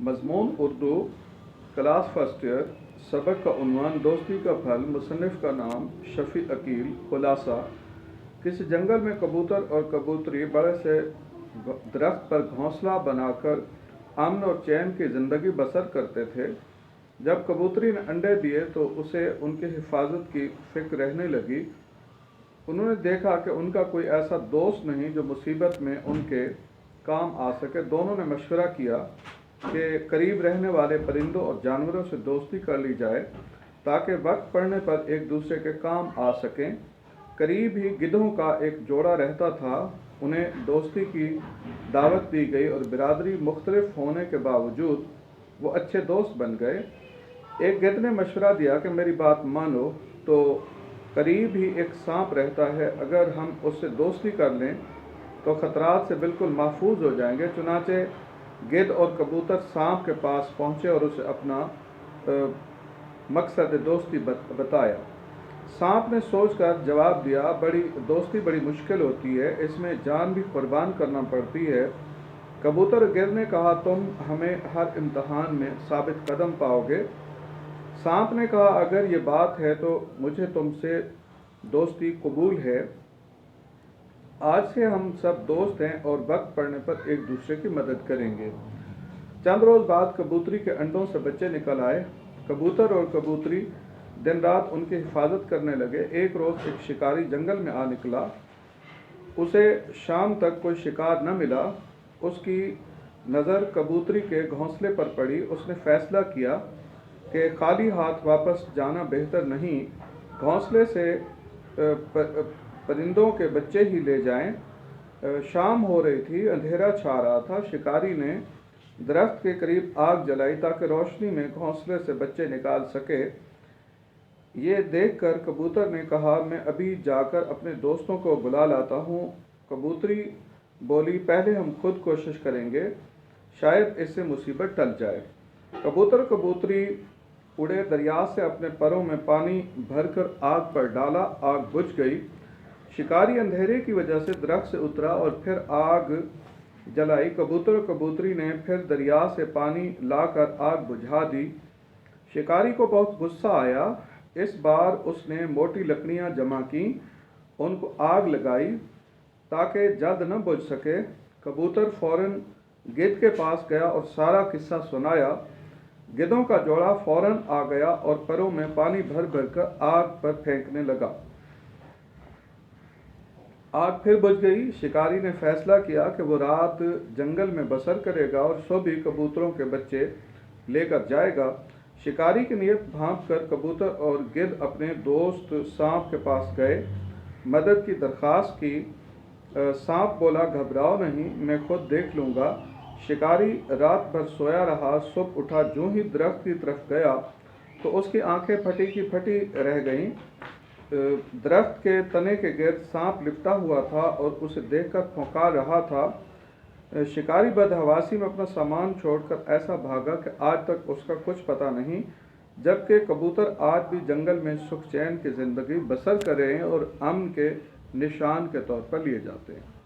मज़मून Urdu, class first year. सबक का उन्वान दोस्ती का फल। मुसन्निफ़ का नाम शफ़ी अकील। खुलासा: किसी जंगल में कबूतर और कबूतरी बड़े से दरख्त पर घोंसला बनाकर अमन और चैन की ज़िंदगी बसर करते थे। जब कबूतरी ने अंडे दिए तो उसे उनकी हिफाजत की फ़िक्र रहने लगी। उन्होंने देखा कि उनका कोई ऐसा दोस्त नहीं जो मुसीबत में उनके काम आ सके। दोनों ने मशवरा किया कि करीब रहने वाले परिंदों और जानवरों से दोस्ती कर ली जाए ताकि वक्त पड़ने पर एक दूसरे के काम आ सकें। करीब ही गिद्धों का एक जोड़ा रहता था। उन्हें दोस्ती की दावत दी गई और बिरादरी मुख्तलिफ होने के बावजूद वो अच्छे दोस्त बन गए। एक गिद्ध ने मशवरा दिया कि मेरी बात मानो, तो करीब ही एक सांप रहता है, अगर हम उससे दोस्ती कर लें तो ख़तरात से बिल्कुल महफूज हो जाएंगे। चुनाचे गिद्ध और कबूतर सांप के पास पहुँचे और उसे अपना मकसद दोस्ती बताया। सांप ने सोचकर जवाब दिया, दोस्ती बड़ी मुश्किल होती है, इसमें जान भी कुर्बान करना पड़ती है। कबूतर गिद्ध ने कहा, तुम हमें हर इम्तहान में साबित कदम पाओगे। सांप ने कहा, अगर ये बात है तो मुझे तुमसे दोस्ती कबूल है। आज से हम सब दोस्त हैं और वक्त पड़ने पर एक दूसरे की मदद करेंगे। चंद रोज़ बाद कबूतरी के अंडों से बच्चे निकल आए। कबूतर और कबूतरी दिन रात उनकी हिफाजत करने लगे। एक रोज़ एक शिकारी जंगल में आ निकला। उसे शाम तक कोई शिकार न मिला। उसकी नज़र कबूतरी के घोंसले पर पड़ी। उसने फैसला किया कि खाली हाथ वापस जाना बेहतर नहीं, घोंसले से परिंदों के बच्चे ही ले जाएं। शाम हो रही थी, अंधेरा छा रहा था। शिकारी ने दरख्त के करीब आग जलाई ताकि रोशनी में घोंसले से बच्चे निकाल सके। ये देखकर कबूतर ने कहा, मैं अभी जाकर अपने दोस्तों को बुला लाता हूँ। कबूतरी बोली, पहले हम खुद कोशिश करेंगे, शायद इससे मुसीबत टल जाए। कबूतर कबूतरी उड़े, दरिया से अपने परों में पानी भरकर आग पर डाला। आग बुझ गई। शिकारी अंधेरे की वजह से दरख्त से उतरा और फिर आग जलाई। कबूतर और कबूतरी ने फिर दरिया से पानी लाकर आग बुझा दी। शिकारी को बहुत गुस्सा आया। इस बार उसने मोटी लकड़ियां जमा की, उनको आग लगाई ताकि जल्द न बुझ सके। कबूतर फौरन गिद्ध के पास गया और सारा किस्सा सुनाया। गिद्धों का जोड़ा फौरन आ गया और परों में पानी भर भर कर आग पर फेंकने लगा। आग फिर बुझ गई। शिकारी ने फैसला किया कि वो रात जंगल में बसर करेगा और सुबह कबूतरों के बच्चे लेकर जाएगा। शिकारी की नीयत भांप कर कबूतर और गिद्ध अपने दोस्त सांप के पास गए, मदद की दरख्वास्त की। सांप बोला, घबराओ नहीं, मैं खुद देख लूँगा। शिकारी रात भर सोया रहा। सुबह उठा, जो ही दरख्त की तरफ गया तो उसकी आंखें फटी की फटी रह गईं। दरख्त के तने के गिर्द सांप लिपटा हुआ था और उसे देखकर फौंकार रहा था। शिकारी बदहवासी में अपना सामान छोड़कर ऐसा भागा कि आज तक उसका कुछ पता नहीं, जबकि कबूतर आज भी जंगल में सुख चैन की ज़िंदगी बसर कर रहे हैं और अमन के निशान के तौर पर लिए जाते हैं।